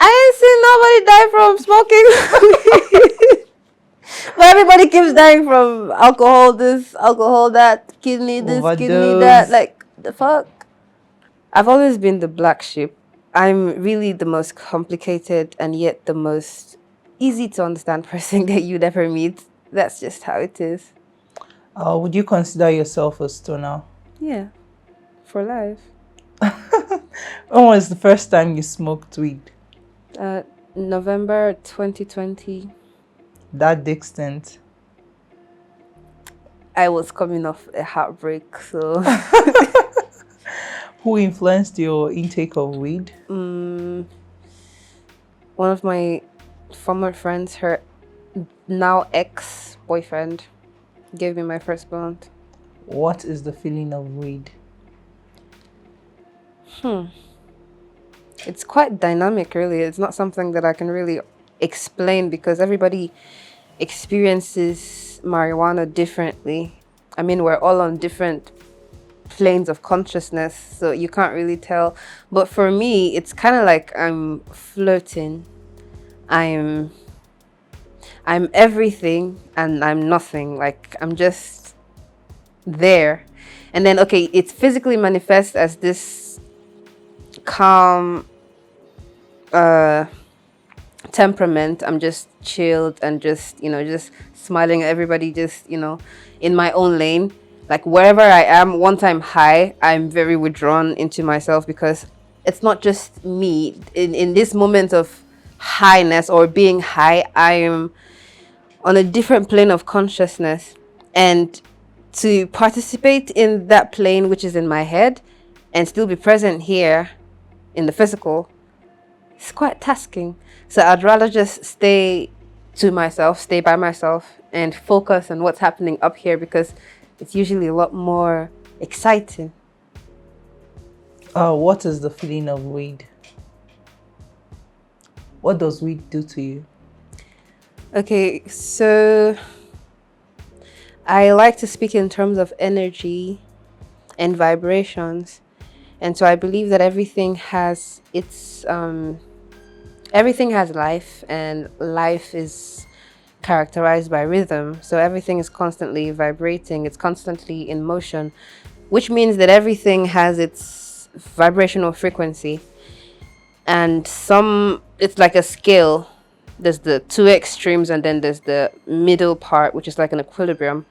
I ain't seen nobody die from smoking. But everybody keeps dying from alcohol, this, alcohol, that, kidney, this, kidney, that. Overdose. Like, the fuck? I've always been the black sheep. I'm really the most complicated and yet the most easy to understand person that you'd ever meet. That's just how it is. Would you consider yourself a stoner? Yeah, for life. When was the first time you smoked weed? November 2020. That extent. I was coming off a heartbreak, so Who influenced your intake of weed? one of my former friends, her now ex-boyfriend, gave me my first blunt. What is the feeling of weed? It's quite dynamic, really. It's not something that I can really explain because everybody experiences marijuana differently. I mean, we're all on different planes of consciousness, so you can't really tell. But for me, it's kind of like I'm floating. I'm everything and I'm nothing. Like I'm just there. And then okay, it physically manifests as this calm temperament. I'm just chilled and just, just smiling at everybody, just, in my own lane. Like wherever I am, once I'm high, I'm very withdrawn into myself because it's not just me. In this moment of highness or being high, I am on a different plane of consciousness. And to participate in that plane, which is in my head, and still be present here in the physical, it's quite tasking. So I'd rather just stay to myself, stay by myself, and focus on what's happening up here because it's usually a lot more exciting. What is the feeling of weed? What does weed do to you? Okay, so I like to speak in terms of energy and vibrations. And so I believe that everything has everything has life, and life is characterized by rhythm. So everything is constantly vibrating, it's constantly in motion, which means that everything has its vibrational frequency. And it's like a scale. There's the two extremes, and then there's the middle part, which is like an equilibrium.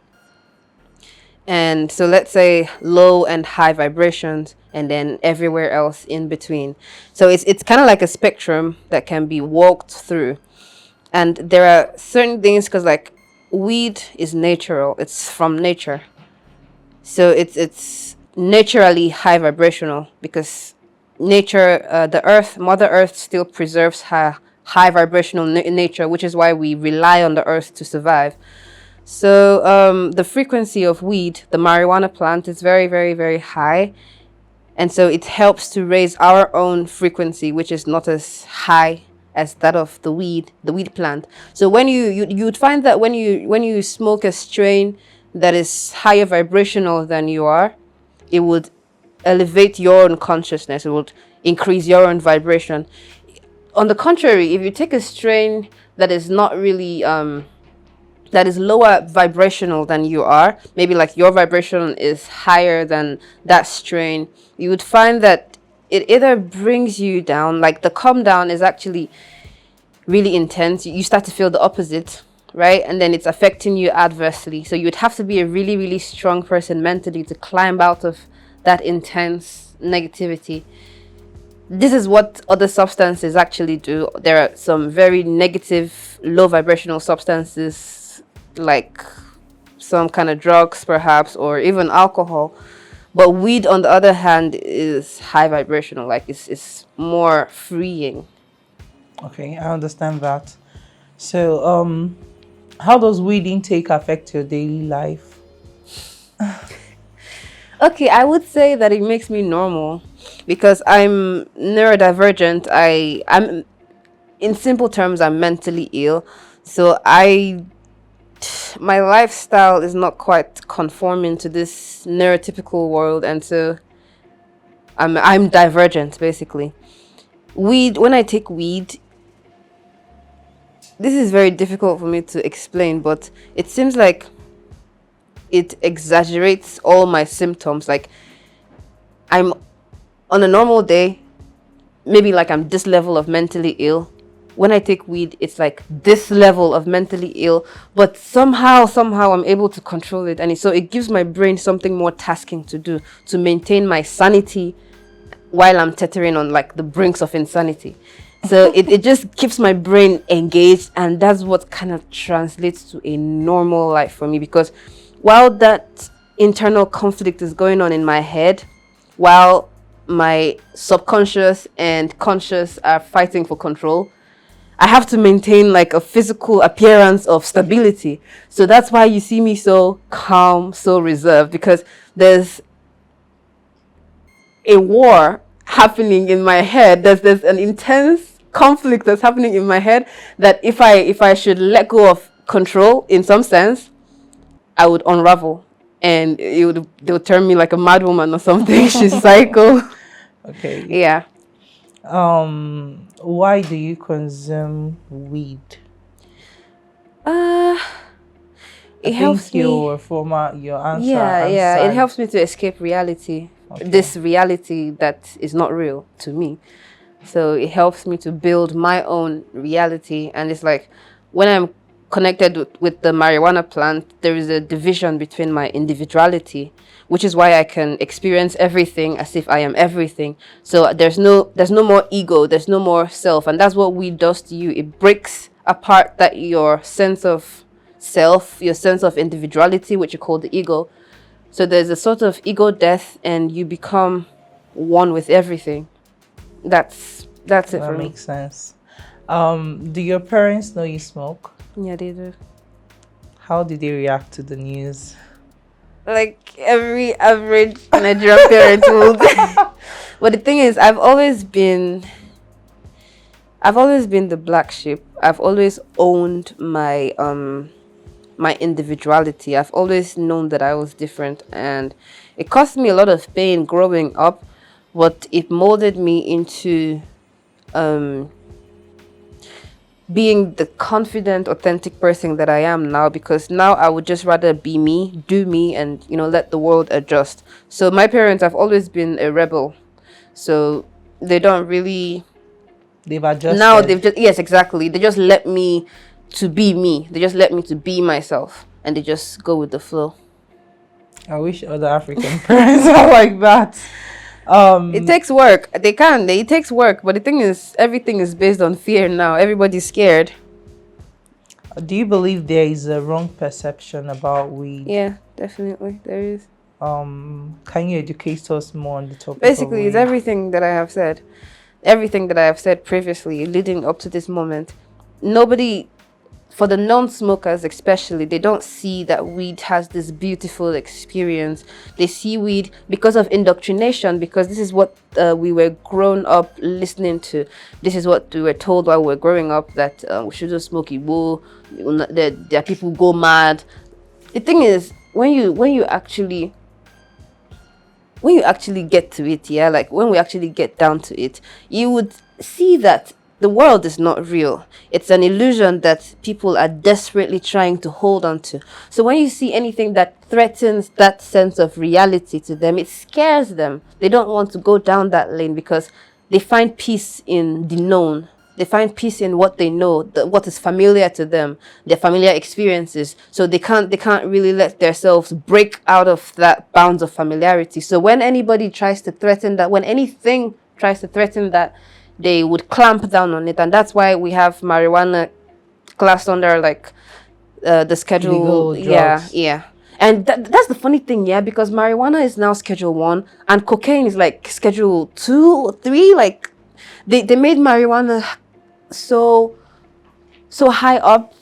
And so let's say low and high vibrations, and then everywhere else in between. So it's kind of like a spectrum that can be walked through. And there are certain things, because like weed is natural, it's from nature. So it's naturally high vibrational because nature, the earth, Mother Earth still preserves her high vibrational nature, which is why we rely on the earth to survive. So the frequency of weed, the marijuana plant, is very, very, very high. And so it helps to raise our own frequency, which is not as high as that of the weed plant. So when you'd find that when you smoke a strain that is higher vibrational than you are, it would elevate your own consciousness. It would increase your own vibration. On the contrary, if you take a strain that is not really that is lower vibrational than you are, maybe like your vibration is higher than that strain, you would find that it either brings you down, like the calm down is actually really intense. You start to feel the opposite, right? And then it's affecting you adversely. So you would have to be a really, really strong person mentally to climb out of that intense negativity. This is what other substances actually do. There are some very negative, low vibrational substances, like some kind of drugs perhaps, or even alcohol. But weed, on the other hand, is high vibrational, like it's more freeing. Okay, I understand that. So, how does weed intake affect your daily life? Okay, I would say that it makes me normal because I'm neurodivergent. I'm in simple terms, I'm mentally ill. So my lifestyle is not quite conforming to this neurotypical world, and so I'm divergent basically. Weed, when I take weed, this is very difficult for me to explain, but it seems like it exaggerates all my symptoms. Like, I'm on a normal day, maybe like I'm this level of mentally ill. When I take weed, it's like this level of mentally ill, but somehow I'm able to control it. And so it gives my brain something more tasking to do to maintain my sanity while I'm teetering on like the brinks of insanity. So it just keeps my brain engaged, and that's what kind of translates to a normal life for me. Because while that internal conflict is going on in my head, while my subconscious and conscious are fighting for control, I have to maintain like a physical appearance of stability. So that's why you see me so calm, so reserved, because there's a war happening in my head. There's an intense conflict that's happening in my head that if I should let go of control in some sense, I would unravel, and they would turn me like a madwoman or something. She's psycho. Okay. Yeah. Why do you consume weed? Uh it I helps think me. your answer Yeah, it answered. helps me to escape reality. Okay. This reality that is not real to me. So it helps me to build my own reality. And it's like when I'm connected with the marijuana plant, there is a division between my individuality, which is why I can experience everything as if I am everything. So there's no more ego, there's no more self. And that's what weed does to you. It breaks apart that your sense of self, your sense of individuality, which you call the ego. So there's a sort of ego death, and you become one with everything. That's it That for me. makes sense. Do your parents know you smoke? Yeah, they do. How did they react to the news? Like every average Nigerian parent would. But the thing is, I've always been the black sheep. I've always owned my individuality. I've always known that I was different, and it cost me a lot of pain growing up, but it molded me into um being the confident, authentic person that I am now, because now I would just rather be me, do me, and let the world adjust. So my parents have always been a rebel. So they don't really They've now adjusted. they've just yes, exactly. They just let me to be me. They just let me to be myself, and they just go with the flow. I wish other African parents are like that. It takes work. It takes work, but the thing is, everything is based on fear now. Everybody's scared. Do you believe there is a wrong perception about weed? Yeah, definitely there is. Can you educate us more on the topic Basically, of it's weed? everything that I have said. Everything that I have said previously, leading up to this moment. Nobody, for the non-smokers especially, they don't see that weed has this beautiful experience. They see weed because of indoctrination, because this is what we were grown up listening to. This is what we were told while we were growing up, that we shouldn't smoke Igbo. There are people who go mad. The thing is, when you actually get to it, yeah, like when we actually get down to it, you would see that the world is not real. It's an illusion that people are desperately trying to hold on to. So when you see anything that threatens that sense of reality to them, it scares them. They don't want to go down that lane because they find peace in the known. They find peace in what they know, what is familiar to them, their familiar experiences. So they can't really let themselves break out of that bounds of familiarity. So when anybody tries to threaten that, when anything tries to threaten that, they would clamp down on it. And that's why we have marijuana classed under like the schedule. Illegal Yeah, drugs. yeah. And that's the funny thing, yeah, because marijuana is now schedule 1 and cocaine is like schedule 2 or 3. Like they made marijuana so high up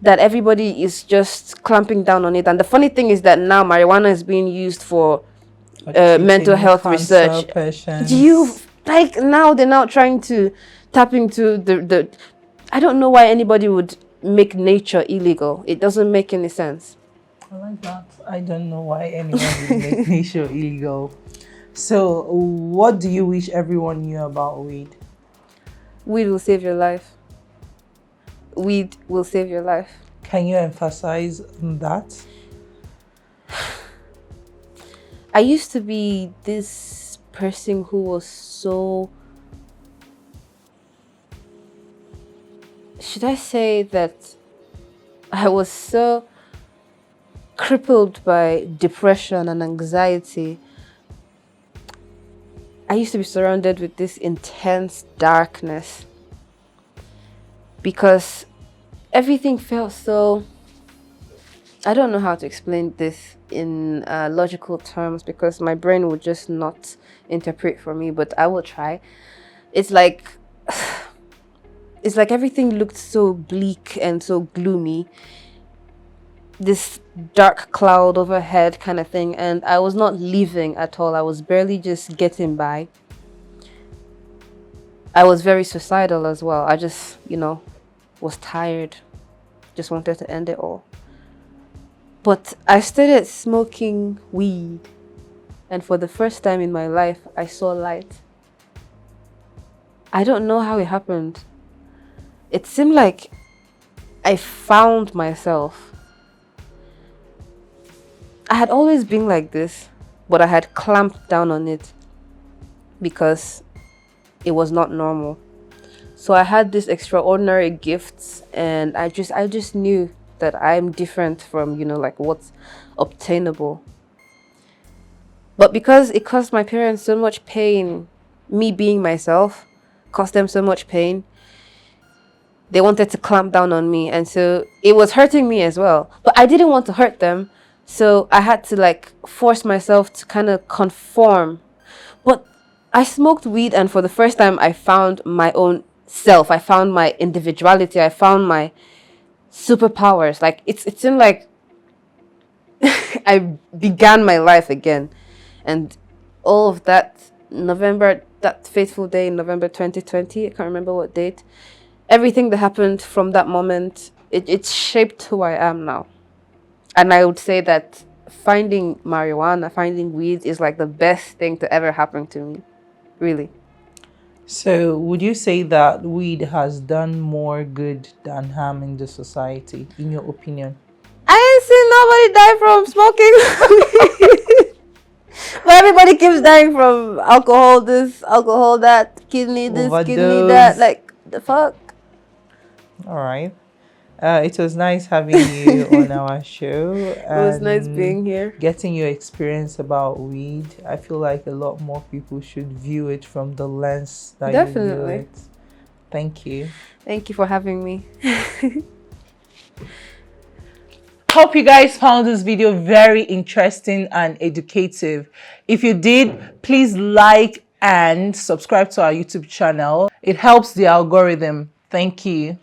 that everybody is just clamping down on it. And the funny thing is that now marijuana is being used for mental Treating health cancer research. patients. Do you like now they're now trying to tap into the I don't know why anybody would make nature illegal. It doesn't make any sense. I like that. I don't know why anyone would make nature illegal. So, what do you wish everyone knew about weed? Weed will save your life. Weed will save your life. Can you emphasize on that? I used to be this person who was so, should I say that I was so crippled by depression and anxiety. I used to be surrounded with this intense darkness because everything felt so, I don't know how to explain this in logical terms because my brain would just not interpret for me, but I will try. It's like it's like everything looked so bleak and so gloomy. This dark cloud overhead kind of thing, and I was not living at all. I was barely just getting by. I was very suicidal as well. I just, was tired. Just wanted to end it all. But I started smoking weed, and for the first time in my life, I saw light. I don't know how it happened. It seemed like I found myself. I had always been like this, but I had clamped down on it because it was not normal. So I had these extraordinary gifts, and I just knew that I'm different from, like what's obtainable. But because it caused my parents so much pain, me being myself caused them so much pain, they wanted to clamp down on me, and so it was hurting me as well. But I didn't want to hurt them, so I had to force myself to kind of conform. But I smoked weed, and for the first time I found my own self. I found my individuality. I found my superpowers. It seemed like I began my life again. And all of that November, that fateful day in November 2020, I can't remember what date, everything that happened from that moment, it shaped who I am now. And I would say that finding marijuana, finding weed is like the best thing to ever happen to me. Really. So, would you say that weed has done more good than harm in the society, in your opinion? I ain't seen nobody die from smoking. But everybody keeps dying from alcohol, this, alcohol, that, kidney, this, kidney, that. Overdose. Like, the fuck? All right. It was nice having you on our show. It was nice being here. Getting your experience about weed. I feel like a lot more people should view it from the lens that you view Definitely. it. Thank you. Thank you for having me. Hope you guys found this video very interesting and educative. If you did, please like and subscribe to our YouTube channel. It helps the algorithm. Thank you.